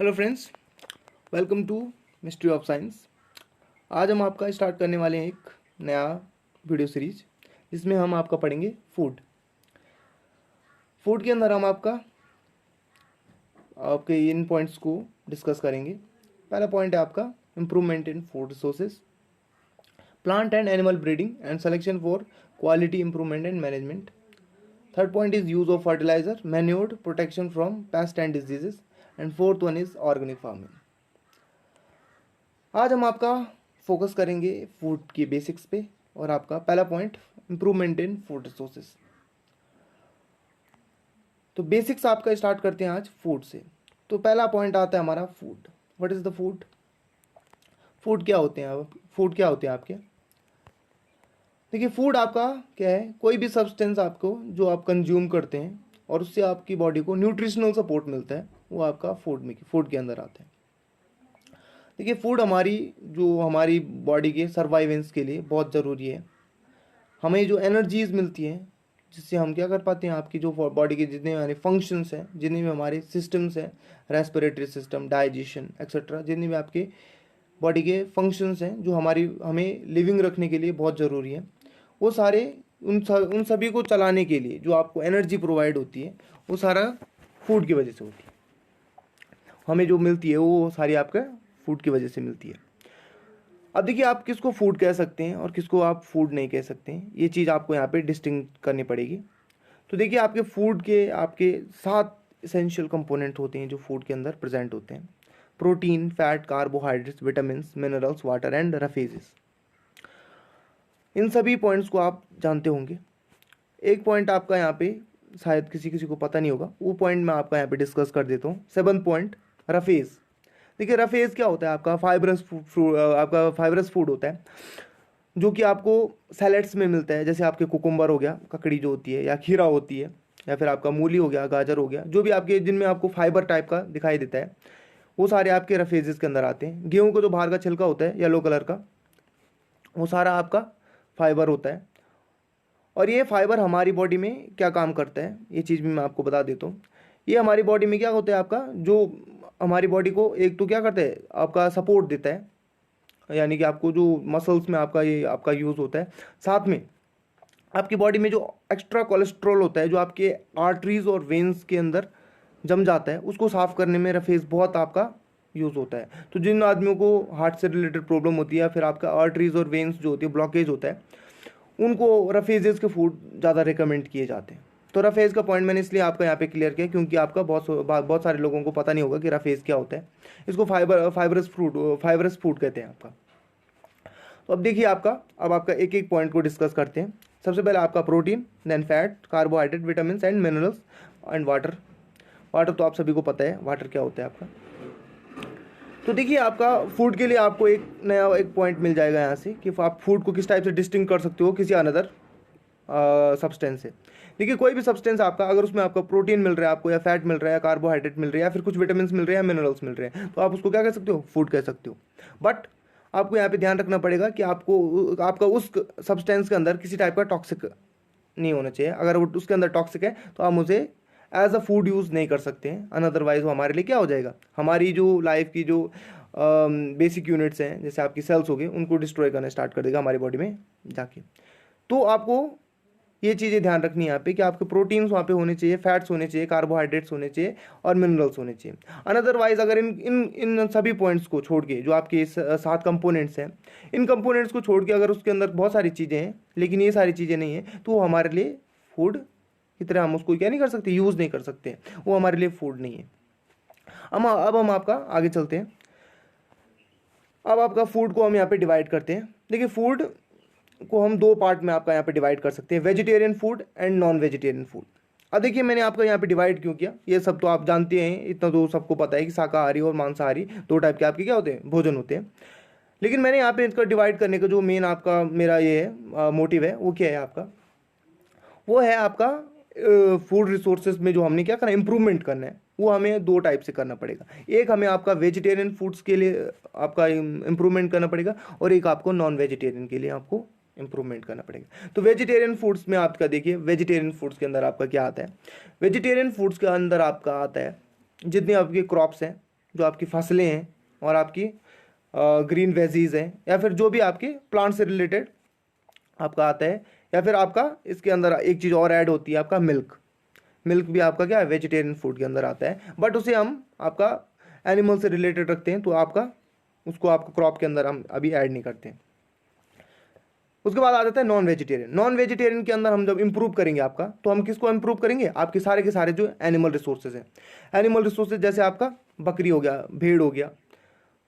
Hello friends, welcome to mystery of science. आज हम आपका स्टार्ट करने वाले हैं एक नया वीडियो सीरीज जिसमें हम आपका पढ़ेंगे फूड। फूड के अंदर हम आपके इन पॉइंट्स को डिस्कस करेंगे। पहला पॉइंट है आपका improvement in food resources, plant and animal breeding and selection for quality improvement and management. Third point is use of fertiliser, manure, protection from pest and diseases and fourth one is organic farming. आज हम आपका focus करेंगे food की basics पे और आपका पहला point improvement in food resources. तो बेसिक्स आपका स्टार्ट करते हैं आज फूड से। तो पहला पॉइंट आता है हमारा food. What is the food? Food क्या होते हैं? फूड क्या होते हैं आपके? देखिए, फूड आपका क्या है? कोई भी सब्सटेंस आपको जो आप कंज्यूम करते हैं और उससे आपकी बॉडी को न्यूट्रिशनल सपोर्ट मिलता है, वो आपका फूड के अंदर आता है। देखिए, फूड हमारी बॉडी के सर्वाइवेंस के लिए बहुत ज़रूरी है। हमें जो एनर्जीज मिलती हैं जिससे हम क्या कर पाते हैं, आपकी जो बॉडी के जितने हमारे फंक्शंस हैं, जितने भी हमारे सिस्टम्स हैं, रेस्पिरेटरी सिस्टम, डाइजेशन एक्सेट्रा, जितने भी आपके बॉडी के फंक्शंस हैं जो हमें लिविंग रखने के लिए बहुत ज़रूरी है, वो सारे उन सभी को चलाने के लिए जो आपको एनर्जी प्रोवाइड होती है, वो सारा फूड की वजह से होती है। हमें जो मिलती है वो सारी आपका फूड की वजह से मिलती है। अब देखिए, आप किसको फूड कह सकते हैं और किसको आप फूड नहीं कह सकते हैं, ये चीज़ आपको यहाँ पे डिस्टिंक्ट करनी पड़ेगी। तो देखिए, आपके फूड के आपके 7 इसेंशियल कंपोनेंट होते हैं जो फूड के अंदर प्रेजेंट होते हैं: protein, fat, carbohydrates, vitamins, minerals, water and roughages. इन सभी पॉइंट्स को आप जानते होंगे। एक पॉइंट आपका यहाँ पे शायद किसी किसी को पता नहीं होगा, वो पॉइंट मैं आपका यहाँ पे डिस्कस कर देता हूँ। 7th point, roughage. देखिए, रफेज क्या होता है? आपका फाइबरस फूड होता है जो कि आपको सैलेड्स में मिलता है। जैसे आपके कुकुम्बर हो गया, ककड़ी जो होती है, या खीरा होती है, या फिर आपका मूली हो गया, गाजर हो गया, जो भी आपके जिनमें आपको फाइबर टाइप का दिखाई देता है, वो सारे आपके रफेजेस के अंदर आते हैं। गेहूँ का जो बाहर का छिलका होता है येलो कलर का, वो सारा आपका फाइबर होता है। और ये फाइबर हमारी बॉडी में क्या काम करता है, ये चीज़ भी मैं आपको बता देता हूँ। ये हमारी बॉडी में क्या होता है, आपका जो हमारी बॉडी को एक तो क्या करता है, आपका सपोर्ट देता है, यानी कि आपको जो मसल्स में ये आपका यूज़ होता है। साथ में आपकी बॉडी में जो एक्स्ट्रा कोलेस्ट्रॉल होता है, जो आपके आर्टरीज और वेन्स के अंदर जम जाता है, उसको साफ़ करने में रफेज बहुत आपका यूज़ होता है। तो जिन आदमियों को हार्ट से रिलेटेड प्रॉब्लम होती है, या फिर आपका आर्टरीज और वेन्स जो होती है, ब्लॉकेज होता है, उनको रफेजेस के फूड ज़्यादा रिकमेंड किए जाते हैं। तो रफेज का पॉइंट मैंने इसलिए आपका यहाँ पे क्लियर किया क्योंकि आपका बहुत सारे लोगों को पता नहीं होगा कि रफेज क्या होता है। इसको फाइबरस फूड कहते हैं आपका। तो अब देखिए, अब आपका एक एक पॉइंट को डिस्कस करते हैं। सबसे पहले आपका protein, then fat, carbohydrate, vitamin and minerals and water. Water तो आप सभी को पता है वाटर क्या होता है आपका। तो देखिए, आपका फूड के लिए आपको एक नया पॉइंट मिल जाएगा यहाँ से कि आप फूड को किस टाइप से डिस्टिंग कर सकते हो किसी अनदर सब्सटेंस से। देखिए, कोई भी सब्सटेंस आपका, अगर उसमें आपका प्रोटीन मिल रहा है आपको, या फैट मिल रहा है, या कार्बोहाइड्रेट मिल रहा है, या फिर कुछ विटामिन मिल रहे हैं, या मिनरल्स मिल रहे हैं, तो आप उसको क्या कह सकते हो? फूड कह सकते हो। बट आपको यहाँ पे ध्यान रखना पड़ेगा कि आपका उस सब्सटेंस के अंदर किसी टाइप का टॉक्सिक नहीं होना चाहिए। अगर वो उसके अंदर टॉक्सिक है तो आप उसे एज अ फूड यूज़ नहीं कर सकते हैं, अनअदरवाइज वो हमारे लिए क्या हो जाएगा, हमारी जो लाइफ की जो बेसिक यूनिट्स हैं, जैसे आपकी सेल्स हो गए, उनको डिस्ट्रॉय करना स्टार्ट कर देगा हमारी बॉडी में जाके। तो आपको ये चीज़ें ध्यान रखनी है यहाँ पे कि आपके प्रोटीन्स वहाँ पे होने चाहिए, फैट्स होने चाहिए, कार्बोहाइड्रेट्स होने चाहिए और मिनरल्स होने चाहिए। अनअदरवाइज अगर इन सभी पॉइंट्स को छोड़ के, जो आपके 7 कंपोनेंट्स हैं, इन कंपोनेंट्स को छोड़ के अगर उसके अंदर बहुत सारी चीज़ें हैं लेकिन ये सारी चीज़ें नहीं हैं, तो वो हमारे लिए फूड की तरह हम उसको क्या नहीं कर सकते, यूज़ नहीं कर सकते, वो हमारे लिए फूड नहीं है। अब हम आपका आगे चलते हैं। अब आपका फूड को हम यहाँ पे डिवाइड करते हैं। देखिए, फूड को हम 2 पार्ट में आपका यहाँ पे डिवाइड कर सकते हैं, vegetarian food and non vegetarian food. अब देखिए, मैंने आपका यहाँ पे डिवाइड क्यों किया, ये सब तो आप जानते हैं, इतना तो सबको पता है कि शाकाहारी और मांसाहारी 2 टाइप के आपके क्या होते हैं, भोजन होते हैं। लेकिन मैंने यहाँ पे इसका डिवाइड करने का जो मेन आपका मेरा ये है मोटिव है, वो क्या है आपका, वो है आपका फूड रिसोर्सेज में जो हमने क्या करना है, इंप्रूवमेंट करना है, वो हमें 2 टाइप से करना पड़ेगा। एक हमें आपका वेजिटेरियन फूड्स के लिए आपका इंप्रूवमेंट करना पड़ेगा, और एक आपको नॉन वेजिटेरियन के लिए आपको इंप्रूवमेंट करना पड़ेगा। तो वेजिटेरियन फूड्स में आपका देखिए, वेजिटेरियन फूड्स के अंदर आपका क्या आता है, वेजिटेरियन फूड्स के अंदर आपका आता है जितने आपके क्रॉप्स हैं, जो आपकी फसलें हैं और आपकी ग्रीन वेजीज हैं, या फिर जो भी आपके प्लांट से रिलेटेड आपका आता है, या फिर आपका इसके अंदर एक चीज़ और ऐड होती है, आपका मिल्क। मिल्क भी आपका क्या है, वेजिटेरियन फूड के अंदर आता है, बट उसे हम आपका एनिमल से रिलेटेड रखते हैं, तो आपका उसको आपका क्रॉप के अंदर हम अभी ऐड नहीं करते हैं। उसके बाद आ जाता है नॉन वेजिटेरियन। नॉन वेजिटेरियन के अंदर हम जब इंप्रूव करेंगे आपका, तो हम किसको इंप्रूव करेंगे, आपके सारे के सारे जो एनिमल रिसोर्सेज हैं। एनिमल रिसोर्सेज जैसे आपका बकरी हो गया, भेड़ हो गया,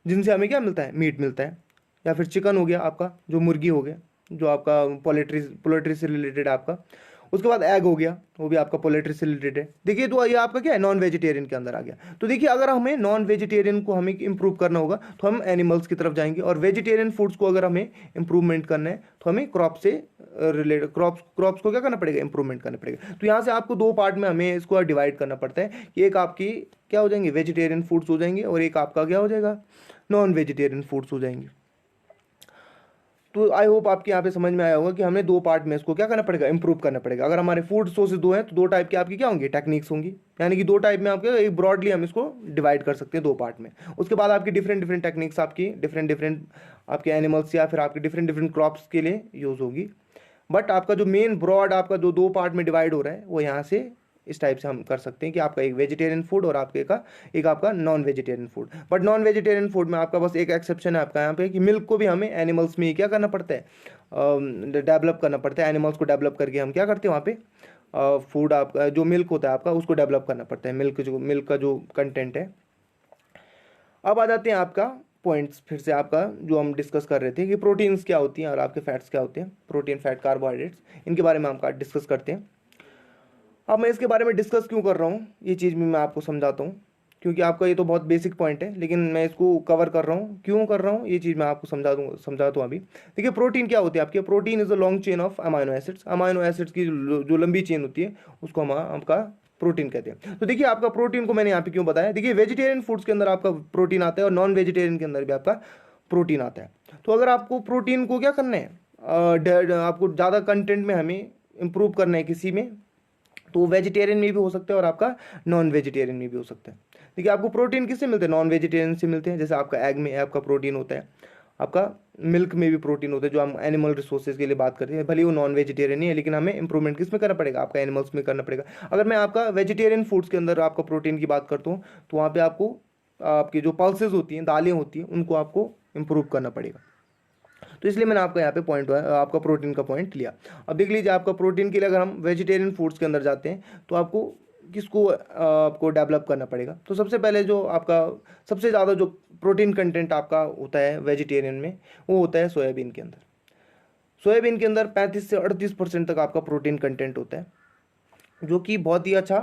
जिनसे हमें क्या मिलता है, मीट मिलता है, या फिर चिकन हो गया आपका, जो मुर्गी हो गया, जो आपका पोल्ट्री पोल्ट्री से रिलेटेड आपका। उसके बाद एग हो गया, वो भी आपका पोल्ट्री से रिलेटेड है। देखिए तो ये आपका क्या है, नॉन वेजिटेरियन के अंदर आ गया। तो देखिए अगर हमें नॉन वेजिटेरियन को हमें इंप्रूव करना होगा, तो हम एनिमल्स की तरफ जाएंगे, और वेजिटेरियन फूड्स को अगर हमें इंप्रूवमेंट करना है, तो हमें क्रॉप से रिलेटेड क्रॉप्स को क्या करना पड़ेगा, इंप्रूवमेंट करना पड़ेगा। तो यहाँ से आपको दो पार्ट में हमें इसको डिवाइड करना पड़ता है कि एक आपकी क्या हो जाएंगे, वेजिटेरियन फूड्स हो जाएंगे, और एक आपका क्या हो जाएगा, नॉन वेजिटेरियन फूड्स हो जाएंगे। तो आई होप आपके यहाँ पे समझ में आया होगा कि हमें दो पार्ट में इसको क्या करना पड़ेगा, इंप्रूव करना पड़ेगा। अगर हमारे फूड सोर्सेज दो हैं, तो दो टाइप की आपकी क्या होंगी, टेक्निक्स होंगी, यानी कि दो टाइप में आपके एक ब्रॉडली हम इसको डिवाइड कर सकते हैं दो पार्ट में। उसके बाद आपकी डिफरेंट डिफरेंट टेक्निक्स आपकी डिफरेंट डिफरेंट आपके एनिमल्स या फिर आपके डिफरेंट डिफरेंट क्रॉप्स के लिए यूज़ होगी। बट आपका जो मेन ब्रॉड आपका जो दो पार्ट में डिवाइड हो रहा है, वो यहाँ से इस टाइप से हम कर सकते हैं कि आपका एक वेजिटेरियन फूड और आपके का एक आपका non vegetarian food. But non vegetarian food में आपका बस एक एक्सेप्शन है आपका यहाँ पे, कि मिल्क को भी हमें एनिमल्स में ही क्या करना पड़ता है, डेवलप करना पड़ता है। एनिमल्स को डेवलप करके हम क्या करते हैं वहाँ पे, फूड आपका जो मिल्क होता है आपका, उसको डेवलप करना पड़ता है, मिल्क का जो कंटेंट है। अब आ जाते हैं आपका पॉइंट्स फिर से आपका जो हम डिस्कस कर रहे थे कि प्रोटीन्स क्या होती हैं और आपके फैट्स क्या होते हैं, प्रोटीन, फैट, कार्बोहाइड्रेट्स, इनके बारे में हम डिस्कस करते हैं। अब मैं इसके बारे में डिस्कस क्यों कर रहा हूँ, ये चीज़ भी मैं आपको समझाता हूँ, क्योंकि आपका ये तो बहुत बेसिक पॉइंट है, लेकिन मैं इसको कवर कर रहा हूँ, क्यों कर रहा हूँ ये चीज़ मैं आपको समझाता हूँ अभी। देखिए प्रोटीन क्या होती है आपकी, protein is a long chain of amino acids. Amino acids की जो लंबी चेन होती है, उसको हम आपका प्रोटीन कहते हैं। तो देखिए आपका प्रोटीन को मैंने यहाँ पे क्यों बताया, देखिए वेजिटेरियन फूड्स के अंदर आपका प्रोटीन आता है और नॉन वेजिटेरियन के अंदर भी आपका प्रोटीन आता है। तो अगर आपको प्रोटीन को क्या करना है, आपको ज़्यादा कंटेंट में हमें इंप्रूव करना है किसी में, तो वेजिटेरियन में भी हो सकता है और आपका नॉन वेजिटेरियन में भी हो सकता है। देखिए आपको प्रोटीन किससे मिलते हैं, नॉन वेजिटेरियन से मिलते हैं। जैसे आपका एग में आपका प्रोटीन होता है, आपका मिल्क में भी प्रोटीन होता है, जो हम एनिमल रिसोर्सेज के लिए बात करते हैं, भले वो नॉन वेजिटेरियन ही है, लेकिन हमें इंप्रूवमेंट किस में करना पड़ेगा, आपका एनिमल्स में करना पड़ेगा। अगर मैं आपका वेजिटेरियन फूड्स के अंदर आपका प्रोटीन की बात करता हूँ, तो वहाँ पर आपको आपकी जो पल्सेज होती हैं, दालें होती हैं, उनको आपको इंप्रूव करना पड़ेगा। तो इसलिए मैंने आपका यहाँ पे पॉइंट आपका प्रोटीन का पॉइंट लिया। अब देख लीजिए आपका प्रोटीन के लिए अगर हम वेजिटेरियन फूड्स के अंदर जाते हैं, तो आपको किसको आपको डेवलप करना पड़ेगा। तो सबसे पहले जो आपका सबसे ज़्यादा जो प्रोटीन कंटेंट आपका होता है वेजिटेरियन में, वो होता है सोयाबीन के अंदर। सोयाबीन के अंदर 35 से 38% तक आपका प्रोटीन कंटेंट होता है, जो कि बहुत ही अच्छा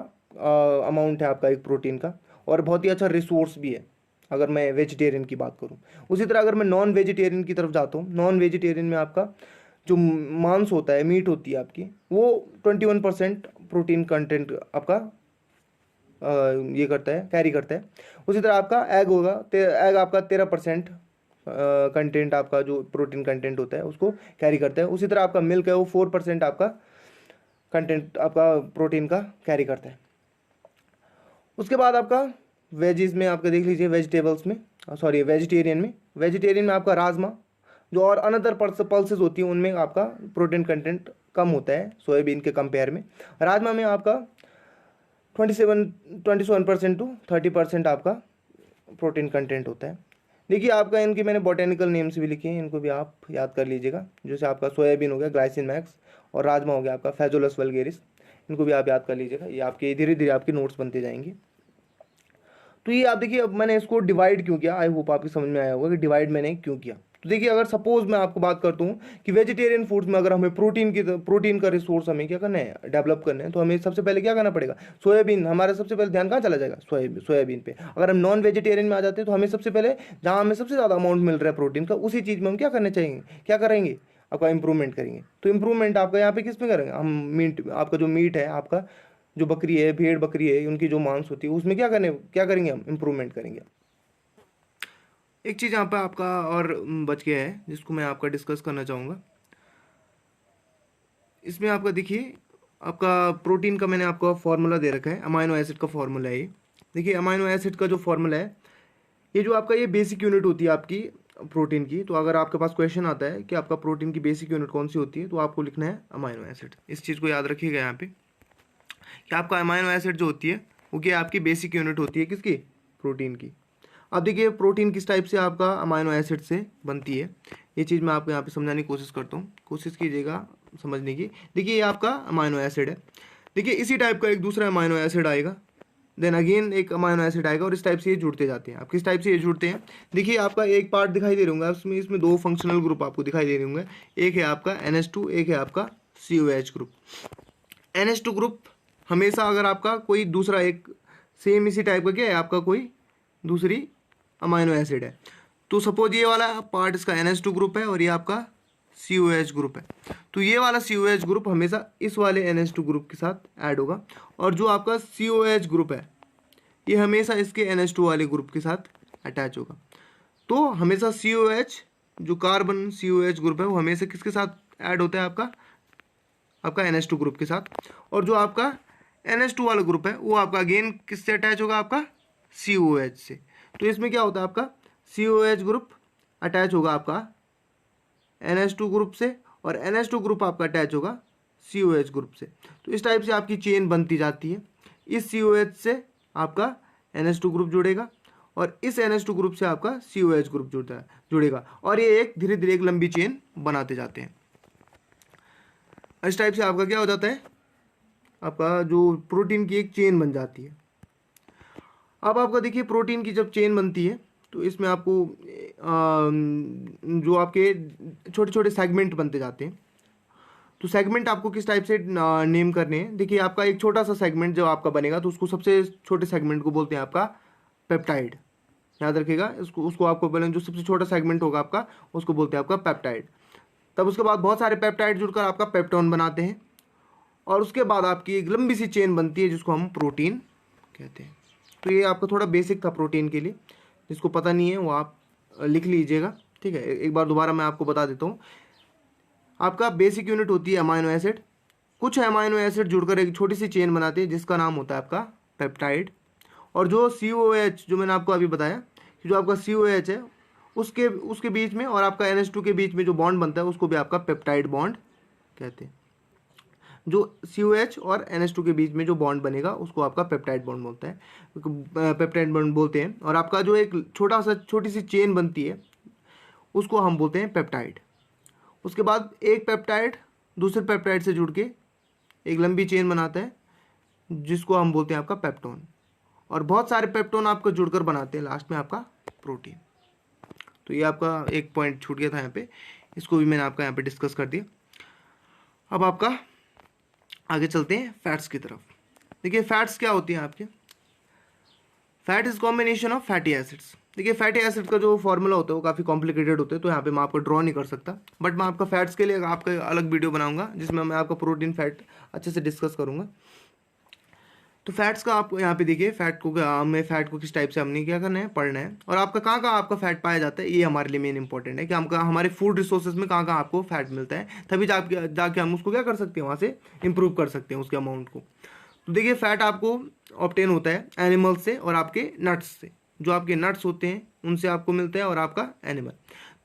अमाउंट है आपका एक प्रोटीन का, और बहुत ही अच्छा रिसोर्स भी है अगर मैं वेजिटेरियन की बात करूं। उसी तरह अगर मैं नॉन वेजिटेरियन की तरफ जाता हूं, नॉन वेजिटेरियन में आपका जो मांस होता है, मीट होती है आपकी, वो 21% प्रोटीन कंटेंट आपका ये करता है, कैरी करता है। उसी तरह आपका एग होगा, एग आपका 13% कंटेंट आपका जो प्रोटीन कंटेंट होता है उसको कैरी करता है। उसी तरह आपका मिल्क है, वो 4% आपका कंटेंट आपका प्रोटीन का कैरी करता है। उसके बाद आपका वेजीज में आपका देख लीजिए, वेजिटेबल्स में सॉरी वेजिटेरियन में आपका राजमा जो और अनदर पल्सेस होती हैं, उनमें आपका प्रोटीन कंटेंट कम होता है सोयाबीन के कंपेयर में। राजमा में आपका 27% टू 30% आपका प्रोटीन कंटेंट होता है। देखिए आपका इनके मैंने बॉटेनिकल नेम्स भी लिखे हैं, इनको भी आप याद कर लीजिएगा। जैसे आपका सोयाबीन हो गया ग्लाइसिन मैक्स, और राजमा हो गया आपका फेजोलस वल्गेरिस, इनको भी आप याद कर लीजिएगा। ये आपके धीरे धीरे आपके नोट्स बनते जाएंगे। तो ये आप देखिए, अब मैंने इसको डिवाइड क्यों किया, आई होप आपकी समझ में आया होगा कि डिवाइड मैंने क्यों किया। तो देखिए अगर सपोज मैं आपको बात करता हूँ कि वेजिटेरियन फूड्स में अगर हमें प्रोटीन का रिसोर्स हमें क्या करना है, डेवलप करना है, तो हमें सबसे पहले क्या करना पड़ेगा, सोयाबीन। हमारा सबसे पहले ध्यान कहाँ चला जाएगा, सोयाबीन पे। अगर हम नॉन वेजिटेरियन में आ जाते हैं, तो हमें सबसे पहले जहाँ हमें सबसे ज़्यादा अमाउंट मिल रहा है प्रोटीन का, उसी चीज़ में हम क्या करना चाहिए, क्या करेंगे, आपका इंप्रूवमेंट करेंगे। तो इंप्रूवमेंट आपका यहाँ पे किस में करेंगे हम, मीट, आपका जो मीट है, आपका जो बकरी है, भेड़ बकरी है, उनकी जो मांस होती है, उसमें क्या करेंगे हम, इंप्रूवमेंट करेंगे। एक चीज़ यहाँ पे आपका और बच गया है, जिसको मैं आपका डिस्कस करना चाहूँगा। इसमें आपका देखिए, आपका प्रोटीन का मैंने आपको फॉर्मूला दे रखा है, अमाइनो एसिड का फॉर्मूला है ये। देखिए अमाइनो एसिड का जो फॉर्मूला है, ये जो आपका ये बेसिक यूनिट होती है आपकी प्रोटीन की, तो अगर आपके पास क्वेश्चन आता है कि आपका प्रोटीन की बेसिक यूनिट कौन सी होती है, तो आपको लिखना है अमाइनो एसिड। इस चीज़ को याद रखिएगा यहाँ पे कि आपका अमाइनो एसिड जो होती है वो क्या आपकी बेसिक यूनिट होती है किसकी, प्रोटीन की। अब देखिए प्रोटीन किस टाइप से आपका अमाइनो एसिड से बनती है, ये चीज़ मैं आपको यहाँ पे समझाने की कोशिश करता हूँ, कोशिश कीजिएगा समझने की। देखिए ये आपका अमाइनो एसिड है, देखिए इसी टाइप का एक दूसरा अमाइनो एसिड आएगा, देन अगेन एक अमाइनो एसिड आएगा, और इस टाइप से ये जुड़ते जाते हैं। आप किस टाइप से ये जुड़ते हैं, देखिए आपका एक पार्ट दिखाई दे रहे होंगे उसमें, इसमें दो फंक्शनल ग्रुप आपको दिखाई दे रहे होंगे, एक है आपका NH2, एक है आपका COH ग्रुप। NH2 ग्रुप हमेशा अगर आपका कोई दूसरा एक सेम इसी टाइप का क्या है आपका कोई दूसरी अमाइनो एसिड है, तो सपोज ये वाला पार्ट इसका NH2 ग्रुप है और ये आपका COH ग्रुप है, तो ये वाला COH ग्रुप हमेशा इस वाले NH2 ग्रुप के साथ ऐड होगा, और जो आपका COH ग्रुप है ये हमेशा इसके NH2 वाले ग्रुप के साथ अटैच होगा। तो हमेशा COH जो कार्बन COH ग्रुप है वो हमेशा किसके साथ ऐड होता है आपका NH2 ग्रुप के साथ, और जो आपका NH2 वाला ग्रुप है वो आपका अगेन किससे अटैच होगा, आपका COH से। तो इसमें क्या होता है आपका COH ग्रुप अटैच होगा आपका NH2 ग्रुप से, और NH2 ग्रुप आपका अटैच होगा COH ग्रुप से। तो इस टाइप से आपकी चेन बनती जाती है, इस COH से आपका NH2 ग्रुप जुड़ेगा, और इस NH2 ग्रुप से आपका COH ग्रुप जुड़ेगा, और ये एक धीरे धीरे एक लंबी चेन बनाते जाते हैं। इस टाइप से आपका क्या हो जाता है, आपका जो प्रोटीन की एक चेन बन जाती है। अब आपका देखिए प्रोटीन की जब चेन बनती है तो इसमें आपको जो आपके छोटे छोटे सेगमेंट बनते जाते हैं, तो सेगमेंट आपको किस टाइप से नेम करने हैं। देखिए आपका एक छोटा सा सेगमेंट जब आपका बनेगा तो उसको सबसे छोटे सेगमेंट को बोलते हैं आपका पेप्टाइड, याद रखिएगा उसको आपको बोलें, जो सबसे छोटा सेगमेंट होगा आपका उसको बोलते हैं आपका पेप्टाइड। तब उसके बाद बहुत सारे पेप्टाइड जुड़कर आपका पेप्टोन बनाते हैं, और उसके बाद आपकी एक लंबी सी चेन बनती है जिसको हम प्रोटीन कहते हैं। तो ये आपका थोड़ा बेसिक था प्रोटीन के लिए, जिसको पता नहीं है वो आप लिख लीजिएगा, ठीक है। एक बार दोबारा मैं आपको बता देता हूँ, आपका बेसिक यूनिट होती है अमाइनो एसिड, कुछ अमाइनो एसिड जुड़कर एक छोटी सी चेन बनाते हैं जिसका नाम होता है आपका पेप्टाइड, और जो COH जो मैंने आपको अभी बताया कि जो आपका COH है उसके बीच में और आपका NH2 के बीच में जो बॉन्ड बनता है उसको भी आपका पेप्टाइड बॉन्ड कहते हैं। जो COH और NH2 के बीच में जो बॉन्ड बनेगा उसको आपका पेप्टाइड बॉन्ड बोलता है, पेप्टाइड बॉन्ड बोलते हैं। और आपका जो एक छोटी सी चेन बनती है उसको हम बोलते हैं पेप्टाइड। उसके बाद एक पेप्टाइड दूसरे पेप्टाइड से जुड़ के एक लंबी चेन बनाता है जिसको हम बोलते हैं आपका पेप्टोन, और बहुत सारे पेप्टोन आपको जुड़कर बनाते हैं लास्ट में आपका प्रोटीन। तो ये आपका एक पॉइंट छूट गया था यहाँ पे, इसको भी मैंने आपका यहाँ पे डिस्कस कर दिया। अब आपका आगे चलते हैं फैट्स की तरफ। देखिए फैट्स क्या होती हैं आपके, fat is combination of fatty acids. देखिए फैटी एसिड का जो फॉर्मूला होता है वो काफ़ी कॉम्प्लिकेटेड होता है, तो यहाँ पे मैं आपको ड्रॉ नहीं कर सकता, बट मैं आपका फैट्स के लिए आपका अलग वीडियो बनाऊंगा जिसमें मैं आपका प्रोटीन फैट अच्छे से डिस्कस करूंगा। तो फैट्स का आप यहाँ पे देखिए हमें फैट को किस टाइप से हमने क्या करना है, पढ़ना है, और आपका कहाँ कहाँ आपका फैट पाया जाता है ये हमारे लिए मेन इंपॉर्टेंट है कि हमारे फूड रिसोर्सेज में कहाँ कहाँ आपको फैट मिलता है, तभी जाके हम उसको क्या कर सकते हैं, वहाँ से इंप्रूव कर सकते हैं उसके अमाउंट को। तो देखिए फैट आपको ऑब्टेन होता है एनिमल से और आपके नट्स से, जो आपके नट्स होते हैं उनसे आपको मिलता है, और आपका एनिमल।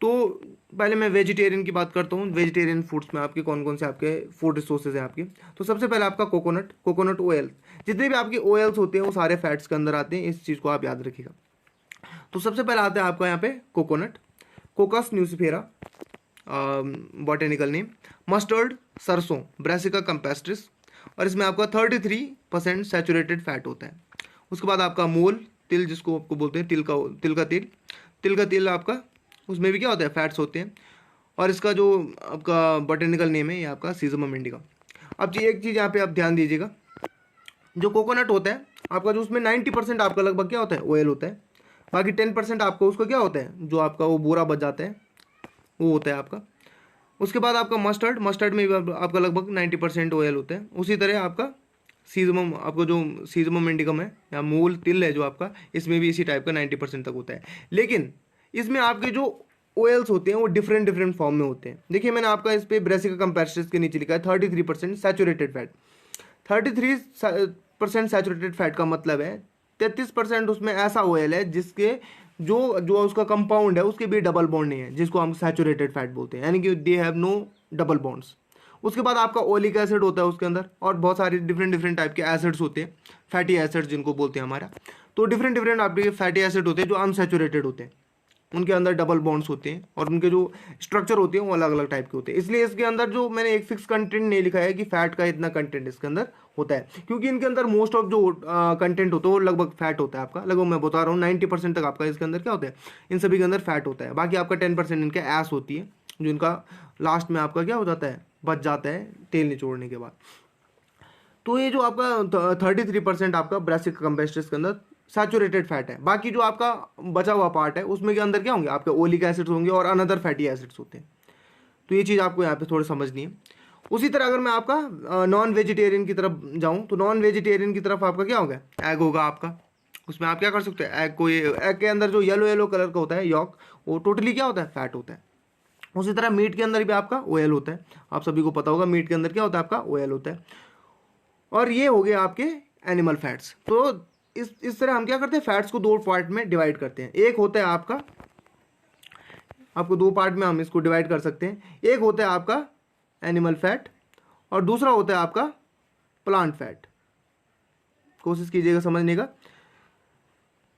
तो पहले मैं वेजिटेरियन की बात करता हूँ, वेजिटेरियन फूड्स में आपके कौन कौन से आपके फूड रिसोर्सेज हैं आपके। तो सबसे पहले आपका कोकोनट ऑयल, जितने भी आपके ऑयल्स होते हैं वो सारे फैट्स के अंदर आते हैं, इस चीज़ को आप याद रखिएगा। तो सबसे पहले आता है आपका यहाँ पे coconut, Cocos nucifera botanical name, mustard सरसों ब्रासिका कैम्पेस्ट्रिस, और इसमें आपका 33% सैचुरेटेड फैट होता है। उसके बाद आपका मोल तिल, जिसको आपको बोलते हैं तिल का तेल आपका, उसमें भी क्या होता है, फैट्स होते हैं, और इसका जो आपका बॉटेनिकल नेम है ये आपका सीजमम इंडिका। अब जी एक चीज़ यहाँ पे आप ध्यान दीजिएगा, जो कोकोनट होता है आपका, जो उसमें 90% आपका लगभग क्या होता है, ऑयल होता है, बाकी 10% आपका उसका क्या होता है, जो आपका वो बोरा बच जाता है वो होता है आपका। उसके बाद आपका मस्टर्ड में भी आपका लगभग 90% ऑयल होता है। उसी तरह आपका सीजमम, आपको जो सीजमम इंडिकम है या मूल तिल है जो आपका, इसमें भी इसी टाइप का 90% तक होता है। लेकिन इसमें आपके जो ऑयल्स होते हैं वो डिफरेंट फॉर्म में होते हैं। देखिए मैंने आपका इस पे ब्रासिका कैम्पेस्ट्रिस के नीचे लिखा है 33% सैचुरेटेड फैट। 33% सैचुरेटेड फैट का मतलब है 33% उसमें ऐसा ऑयल है जिसके जो जो उसका कंपाउंड है उसके भी डबल बॉन्ड नहीं है, जिसको हम सैचुरेटेड फैट बोलते हैं, यानी कि they have no double bonds. उसके बाद आपका ओलिक एसिड होता है उसके अंदर, और बहुत सारे डिफरेंट डिफरेंट टाइप के एसिड्स होते हैं, फैटी एसिड्स जिनको बोलते हैं हमारा। तो डिफरेंट डिफरेंट आपके फैटी एसिड होते हैं जो अनसैचुरेटेड होते हैं, उनके अंदर डबल बॉन्ड्स होते हैं, और उनके जो स्ट्रक्चर होते हैं वो अलग अलग टाइप के होते हैं। इसलिए इसके अंदर जो मैंने एक फिक्स कंटेंट नहीं लिखा है कि फैट का इतना कंटेंट इसके अंदर होता है, क्योंकि इनके अंदर मोस्ट ऑफ जो कंटेंट होता है वो लगभग फैट होता है आपका। लगभग मैं बता रहा हूँ 90% तक आपका इसके अंदर क्या होता है, इन सभी के अंदर फैट होता है। बाकी आपका 10% इनके ऐस होती है, जो इनका लास्ट में आपका क्या हो जाता है, बच जाता है तेल निचोड़ने के बाद। तो ये जो आपका 33% आपका ब्रेसिक कंपेस्ट्रेस के अंदर सैचुरेटेड फैट है। बाकी जो आपका बचा हुआ पार्ट है उसमें के अंदर क्या होंगे, आपके ओलिक एसिड्स होंगे और अनदर फैटी एसिड्स होते हैं। तो ये चीज़ आपको यहाँ पे थोड़ी समझनी है। उसी तरह अगर मैं आपका नॉन वेजिटेरियन की तरफ जाऊँ, तो नॉन वेजिटेरियन की तरफ आपका क्या होगा, एग होगा आपका। उसमें आप क्या कर सकते हैं, एग को, ये एग के अंदर जो येलो येलो कलर का होता है यॉक, वो टोटली क्या होता है, फैट होता है। उसी तरह मीट के अंदर भी आपका ऑयल होता है, आप सभी को पता होगा मीट के अंदर क्या होता है, आपका ऑयल होता है। और ये हो गए आपके एनिमल फैट्स। तो इस तरह हम क्या करते हैं, फैट्स को दो पार्ट में डिवाइड करते हैं। एक होता है आपका, आपको दो पार्ट में हम इसको डिवाइड कर सकते हैं। एक होता है आपका एनिमल फैट और दूसरा होता है आपका प्लांट फैट। कोशिश कीजिएगा समझने का।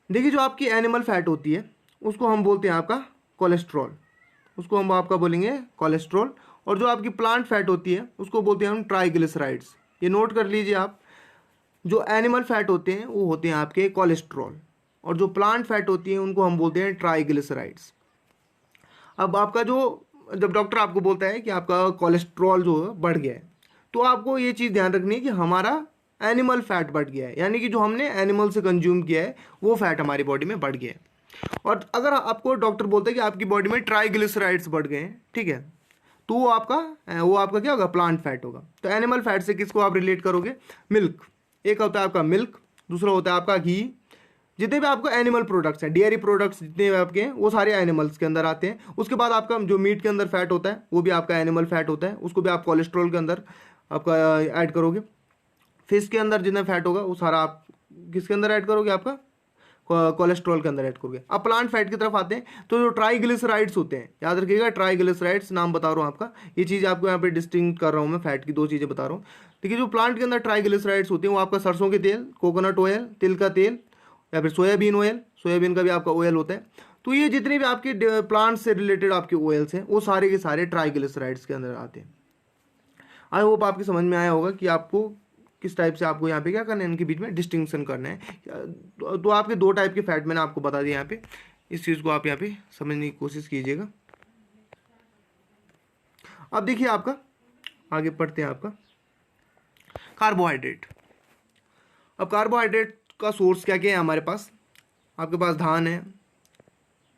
देखिए जो आपकी एनिमल फैट होती है उसको हम बोलते हैं आपका कोलेस्ट्रॉल, उसको हम आपका बोलेंगे कोलेस्ट्रॉल। और जो आपकी प्लांट फैट होती है उसको बोलते हैं हम ट्राइग्लिसराइड्स। ये नोट कर लीजिए आप, जो एनिमल फैट होते हैं वो होते हैं आपके कोलेस्ट्रॉल, और जो प्लांट फैट होती है उनको हम बोलते हैं ट्राइग्लिसराइड्स। अब आपका जो, जब डॉक्टर आपको बोलता है कि आपका कोलेस्ट्रॉल जो बढ़ गया है, तो आपको ये चीज़ ध्यान रखनी है कि हमारा एनिमल फैट बढ़ गया है, यानी कि जो हमने एनिमल से कंज्यूम किया है वो फैट हमारी बॉडी में बढ़ गया है। और अगर आपको डॉक्टर बोलता है कि आपकी बॉडी में ट्राइग्लिसराइड्स बढ़ गए हैं, ठीक है, तो वो आपका क्या होगा, प्लांट फैट होगा। तो एनिमल फैट से किसको आप रिलेट करोगे, मिल्क। एक होता है आपका मिल्क, दूसरा होता है आपका घी। जितने भी आपको एनिमल प्रोडक्ट्स हैं, डेयरी प्रोडक्ट्स जितने भी आपके हैं, वो सारे एनिमल्स के अंदर आते हैं। उसके बाद आपका जो मीट के अंदर फैट होता है वो भी आपका एनिमल फैट होता है, उसको भी आप कोलेस्ट्रॉल के अंदर आपका ऐड करोगे। फिश के अंदर जितना फैट होगा वो सारा आप किसके अंदर ऐड करोगे, आपका कोलेस्ट्रॉल के अंदर ऐड करोगे। अब प्लांट फैट की तरफ आते हैं, तो जो ट्राइग्लिसराइड्स होते हैं, याद रखिएगा ट्राइग्लिसराइड्स नाम बता रहा हूँ आपका, ये चीज़ आपको यहाँ पे डिस्टिंक्ट कर रहा हूँ मैं, फैट की दो चीज़ें बता रहा हूँ। देखिए जो प्लांट के अंदर ट्राइग्लिसराइड्स होते हैं वो आपका सरसों के तेल, कोकोनट ऑयल, तिल का तेल, या फिर सोयाबीन ऑयल, सोयाबीन का भी आपका ऑयल होता है। तो ये जितने भी आपके प्लांट से रिलेटेड आपके ऑयल्स हैं वो सारे के सारे ट्राइग्लिसराइड्स के अंदर आते हैं। आई होप आपकी समझ में आया होगा कि आपको किस टाइप से आपको यहाँ पे क्या करना है, इनके बीच में डिस्टिंक्शन करना है। तो आपके दो टाइप के फैट मैंने आपको बता दिया यहाँ पे, इस चीज़ को आप यहाँ पे समझने की कोशिश कीजिएगा। अब देखिए आपका आगे पढ़ते हैं, आपका कार्बोहाइड्रेट। अब कार्बोहाइड्रेट का सोर्स क्या क्या है हमारे पास, आपके पास धान है,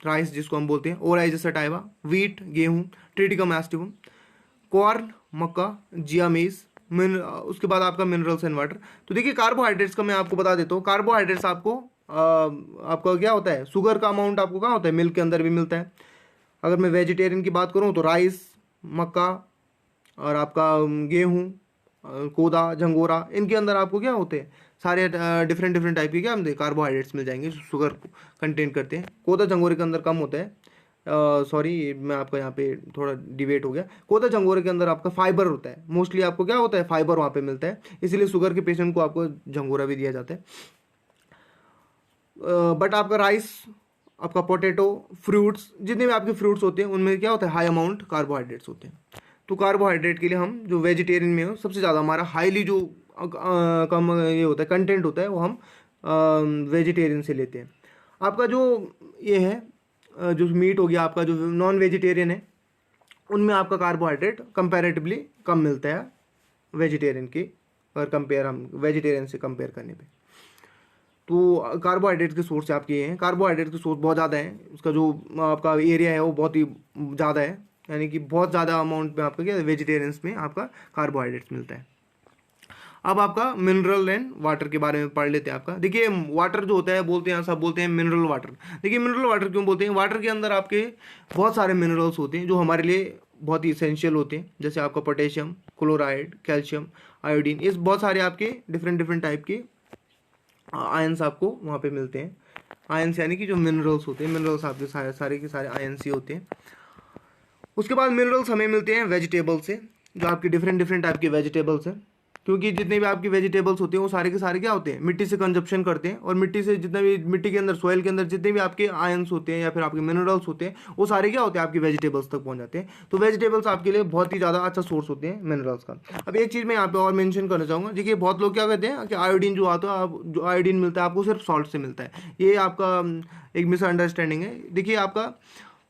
राइस जिसको हम बोलते हैं, ओराइज़ सटाइवा, वीट गेहूँ, ट्रिटिकम एस्टिवम, कॉर्न मक्का, जिया मेज, उसके बाद आपका मिनरल्स एंड वाटर। तो देखिए कार्बोहाइड्रेट्स का मैं आपको बता देता हूँ। कार्बोहाइड्रेट्स आपका क्या होता है, शुगर का अमाउंट आपको कहाँ होता है, मिल्क के अंदर भी मिलता है। अगर मैं वेजिटेरियन की बात करूँ तो राइस, मक्का और आपका गेहूँ, कोदा, झंगोरा, इनके अंदर आपको क्या होते हैं, सारे डिफरेंट डिफरेंट टाइप के क्या हम कार्बोहाइड्रेट्स मिल जाएंगे जो शुगर को कंटेन करते हैं। कोदा झंगोरे के अंदर कम होता है, सॉरी मैं आपका यहाँ पे थोड़ा डिबेट हो गया। कोदा झंगोरे के अंदर आपका फाइबर होता है, मोस्टली आपको क्या होता है, फाइबर वहाँ पे मिलता है, इसीलिए शुगर के पेशेंट को आपको झंगोरा भी दिया जाता है। बट आपका राइस, आपका पोटैटो, फ्रूट्स, जितने भी आपके फ्रूट्स होते हैं उनमें क्या होता है, हाई अमाउंट कार्बोहाइड्रेट्स होते हैं। तो कार्बोहाइड्रेट के लिए हम जो वेजिटेरियन में हो सबसे ज़्यादा हमारा हाईली जो कम ये होता है कंटेंट होता है वो हम वेजिटेरियन से लेते हैं। आपका जो ये है जो मीट हो गया, आपका जो नॉन वेजिटेरियन है उनमें आपका कार्बोहाइड्रेट कंपैरेटिवली कम मिलता है वेजिटेरियन की, अगर कंपेयर हम वेजिटेरियन से कंपेयर करने पे। तो कार्बोहाइड्रेट के सोर्स आपके ये हैं, कार्बोहाइड्रेट के सोर्स बहुत ज़्यादा है, उसका जो आपका एरिया है वो बहुत ही ज़्यादा है, यानी कि बहुत ज़्यादा अमाउंट में आपका क्या वेजिटेरियंस में आपका कार्बोहाइड्रेट्स मिलता है। अब आपका मिनरल एंड वाटर के बारे में पढ़ लेते हैं। आपका देखिए वाटर जो होता है, बोलते हैं सब बोलते हैं मिनरल वाटर। देखिए मिनरल वाटर क्यों बोलते हैं, वाटर के अंदर आपके बहुत सारे मिनरल्स होते हैं जो हमारे लिए बहुत ही इसेंशियल होते हैं, जैसे आपका पोटेशियम, क्लोराइड, कैल्शियम, आयोडीन, इस बहुत सारे आपके डिफरेंट डिफरेंट टाइप के आयंस आपको वहाँ पे मिलते हैं। आयंस यानी कि जो मिनरल्स होते हैं, मिनरल्स आपके सारे के सारे आयंस ही होते हैं। उसके बाद मिनरल्स हमें मिलते हैं वेजिटेबल से, जो आपकी डिफरेंट डिफरेंट टाइप के वेजिटेबल्स हैं, क्योंकि जितने भी आपके वेजिटेबल्स होते हैं वो सारे के सारे क्या होते हैं, मिट्टी से कंजप्शन करते हैं, और मिट्टी से जितना भी मिट्टी के अंदर, सॉइल के अंदर जितने भी आपके आयंस होते हैं या फिर आपके मिनरल्स होते हैं, वो सारे क्या होते हैं, आपकी वेजिटेबल्स तक पहुंच जाते हैं। तो वेजिटेबल्स आपके लिए बहुत ही ज़्यादा अच्छा सोर्स होते हैं मिनरल्स का। अब एक चीज़ मैं यहाँ पे और मेंशन करना चाहूँगा, देखिए बहुत लोग क्या कहते हैं कि आयोडीन जो आता है, आप जो आयोडीन मिलता है आपको सिर्फ सॉल्ट से मिलता है। ये आपका एक मिसअंडरस्टैंडिंग है। देखिए आपका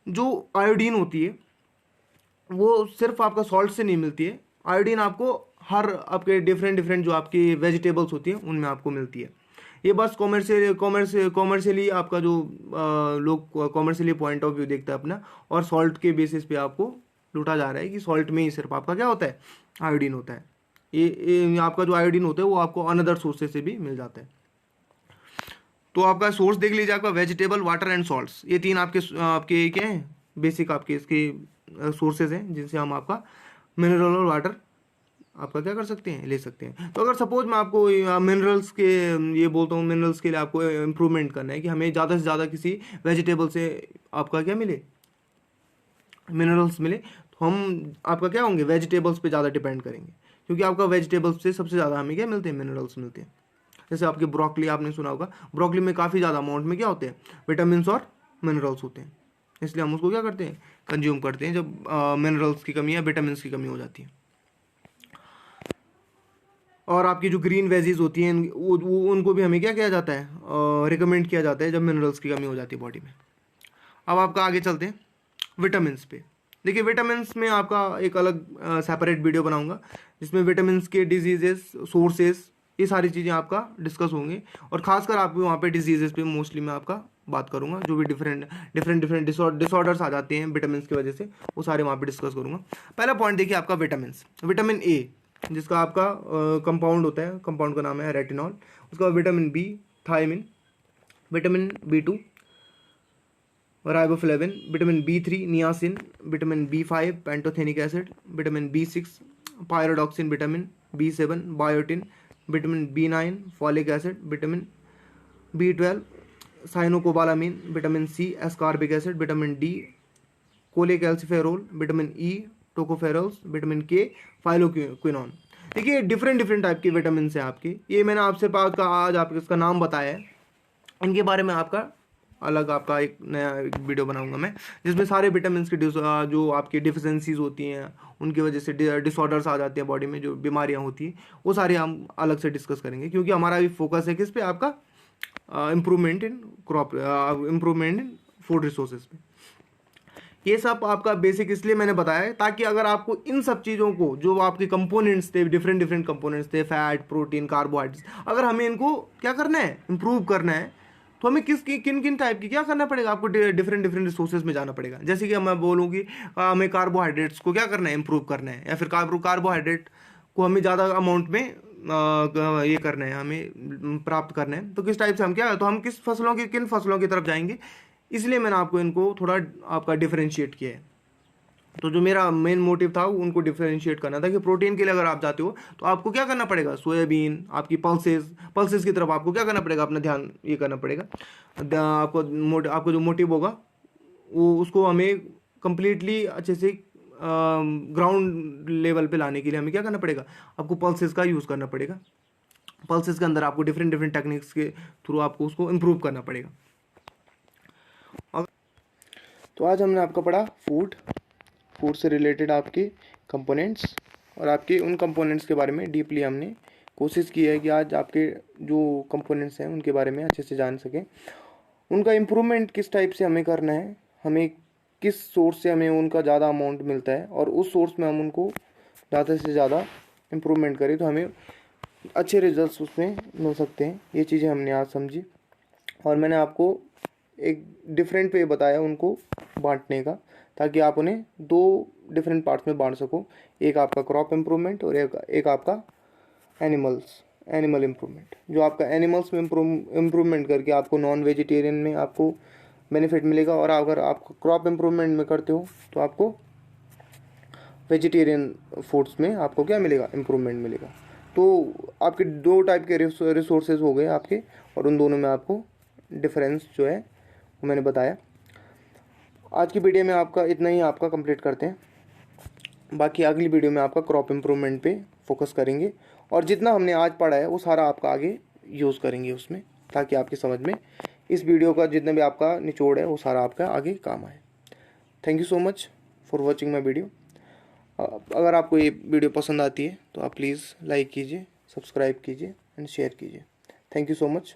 जो आयोडीन होती है वो सिर्फ आपका सॉल्ट से नहीं मिलती है। आयोडीन आपको हर आपके डिफरेंट डिफरेंट जो आपकी वेजिटेबल्स होती हैं उनमें आपको मिलती है। ये बस कॉमर्शियली आपका जो लोग कॉमर्शियली पॉइंट ऑफ व्यू देखता है अपना, और सॉल्ट के बेसिस पे आपको लूटा जा रहा है कि सॉल्ट में ही सिर्फ आपका क्या होता है, आयोडीन होता है। ये आपका जो आयोडीन होता है वो आपको अनदर सोर्सेज से भी मिल जाता है। तो आपका सोर्स देख लीजिए, आपका वेजिटेबल, वाटर एंड सॉल्ट्स, ये तीन आपके आपके क्या है, बेसिक आपके इसके सोर्सेज हैं जिनसे हम आपका मिनरल और वाटर आपका क्या कर सकते हैं, ले सकते हैं। तो अगर सपोज मैं आपको मिनरल्स के ये बोलता हूँ, मिनरल्स के लिए आपको इम्प्रूवमेंट करना है कि हमें ज़्यादा से ज़्यादा किसी वेजिटेबल से आपका क्या मिले, मिनरल्स मिले, तो हम आपका क्या होंगे, वेजिटेबल्स पे ज़्यादा डिपेंड करेंगे, क्योंकि आपका वेजिटेबल्स से सबसे ज़्यादा हमें क्या मिलते हैं, मिनरल्स मिलते हैं। जैसे आपके ब्रोकली आपने सुना होगा, ब्रोकली में काफ़ी ज़्यादा अमाउंट में क्या होते हैं, विटामिन और मिनरल्स होते हैं, इसलिए हम उसको क्या करते हैं, कंज्यूम करते हैं जब मिनरल्स की कमी या विटामिन की कमी हो जाती है। और आपकी जो ग्रीन वेजीज होती हैं वो उनको भी हमें क्या किया जाता है, रिकमेंड किया जाता है जब मिनरल्स की कमी हो जाती है बॉडी में। अब आपका आगे चलते हैं विटामिन्स पे। देखिए विटामिन्स में आपका एक अलग सेपरेट वीडियो बनाऊंगा जिसमें विटामिन्स के डिजीजेस, सोर्सेस, ये सारी चीज़ें आपका डिस्कस होंगे, और खासकर आपको वहाँ पे डिजीजेस पे मोस्टली मैं आपका बात करूंगा, जो भी डिफरेंट डिसऑर्डर्स आ जाते हैं विटामिन्स की वजह से, वो सारे वहाँ पे डिस्कस करूंगा। पहला पॉइंट देखिए आपका विटामिन्स, विटामिन ए जिसका आपका कंपाउंड होता है, कंपाउंड का नाम है रेटिनॉल। उसका विटामिन बी थायमिन, विटामिन बी2 राइबोफ्लेविन, विटामिन बी3 नियासिन, विटामिन बी5 पैंटोथेनिक एसिड, विटामिन बी6 पायरोडॉक्सिन, विटामिन बी7 बायोटिन, विटामिन बी9 फॉलिक एसिड, विटामिन बी12 cyanocobalamin, vitamin C ascorbic acid, vitamin D cholecalciferol, vitamin E tocopherols, vitamin K phylloquinone. देखिए different different type के vitamin है आपके, ये मैंने आपसे बात का आज आपको इसका नाम बताया है, इनके बारे में आपका अलग आपका एक नया एक वीडियो बनाऊंगा मैं, जिसमें सारे विटामिन की जो आपकी डिफिशेंसीज होती हैं, उनकी वजह से डिसऑर्डर्स आ जाते हैं बॉडी में, जो बीमारियां होती हैं, वो सारे हम अलग से डिस्कस करेंगे, क्योंकि हमारा भी फोकस है किस पे, आपका improvement in crop, improvement in food resources पे। ये सब आपका बेसिक इसलिए मैंने बताया है ताकि अगर आपको इन सब चीज़ों को, जो आपके कंपोनेंट्स थे, डिफरेंट डिफरेंट कंपोनेंट्स थे, फैट, प्रोटीन, कार्बोहाइड्रेट्स, अगर हमें इनको क्या करना है, इम्प्रूव करना है, तो हमें किन किन टाइप की क्या करना पड़ेगा, आपको डिफरेंट डिफरेंट रिसोर्सेज में जाना पड़ेगा। जैसे कि मैं बोलूँ कि हमें कार्बोहाइड्रेट्स को क्या करना है, इम्प्रूव करना है, या फिर कार्बोहाइड्रेट को हमें ज़्यादा अमाउंट में ये करना है, हमें प्राप्त करना है, तो किस टाइप से हम क्या, तो हम किन फसलों की तरफ जाएंगे, इसलिए मैंने आपको इनको थोड़ा आपका डिफरेंशिएट किया है। तो जो मेरा मेन मोटिव था उनको डिफरेंशिएट करना था कि प्रोटीन के लिए अगर आप जाते हो तो आपको क्या करना पड़ेगा, सोयाबीन, आपकी पल्सेस की तरफ आपको क्या करना पड़ेगा, अपना ध्यान ये करना पड़ेगा। आपको जो मोटिव होगा वो उसको हमें कंप्लीटली अच्छे से ग्राउंड लेवल पे लाने के लिए हमें क्या करना पड़ेगा, आपको पल्सेस का यूज़ करना पड़ेगा। पल्सेस के अंदर आपको डिफरेंट डिफरेंट टेक्निक्स के थ्रू आपको उसको इम्प्रूव करना पड़ेगा। तो आज हमने आपका पढ़ा फूड से रिलेटेड आपके कंपोनेंट्स, और आपके उन कंपोनेंट्स के बारे में डीपली हमने कोशिश की है कि आज आपके जो कंपोनेंट्स हैं उनके बारे में अच्छे से जान सकें, उनका इम्प्रूवमेंट किस टाइप से हमें करना है, हमें किस सोर्स से हमें उनका ज़्यादा अमाउंट मिलता है, और उस सोर्स में हम उनको ज़्यादा से ज़्यादा इम्प्रूवमेंट करें तो हमें अच्छे रिजल्ट्स उसमें मिल सकते हैं। ये चीज़ें हमने आज समझी, और मैंने आपको एक डिफरेंट वे बताया उनको बांटने का, ताकि आप उन्हें दो डिफरेंट पार्ट्स में बांट सको, एक आपका क्रॉप इम्प्रूवमेंट और एक आपका एनिमल इम्प्रूवमेंट। जो आपका एनिमल्स में इम्प्रूवमेंट करके आपको नॉन वेजिटेरियन में आपको बेनिफिट मिलेगा, और अगर आप क्रॉप इम्प्रूवमेंट में करते हो तो आपको वेजिटेरियन फूड्स में आपको क्या मिलेगा, इम्प्रूवमेंट मिलेगा। तो आपके दो टाइप के रिसोर्सेज हो गए आपके, और उन दोनों में आपको डिफरेंस जो है वो मैंने बताया। आज की वीडियो में आपका इतना ही आपका कंप्लीट करते हैं। बाकी अगली वीडियो में आपका क्रॉप इम्प्रूवमेंट पे फोकस करेंगे और जितना हमने आज पढ़ा है वो सारा आपका आगे यूज़ करेंगे उसमें, ताकि आपकी समझ में इस वीडियो का जितना भी आपका निचोड़ है वो सारा आपका आगे काम आए। Thank you so much for watching my video. अगर आपको ये वीडियो पसंद आती है तो आप प्लीज़ लाइक कीजिए, सब्सक्राइब कीजिए एंड शेयर कीजिए। Thank you so much.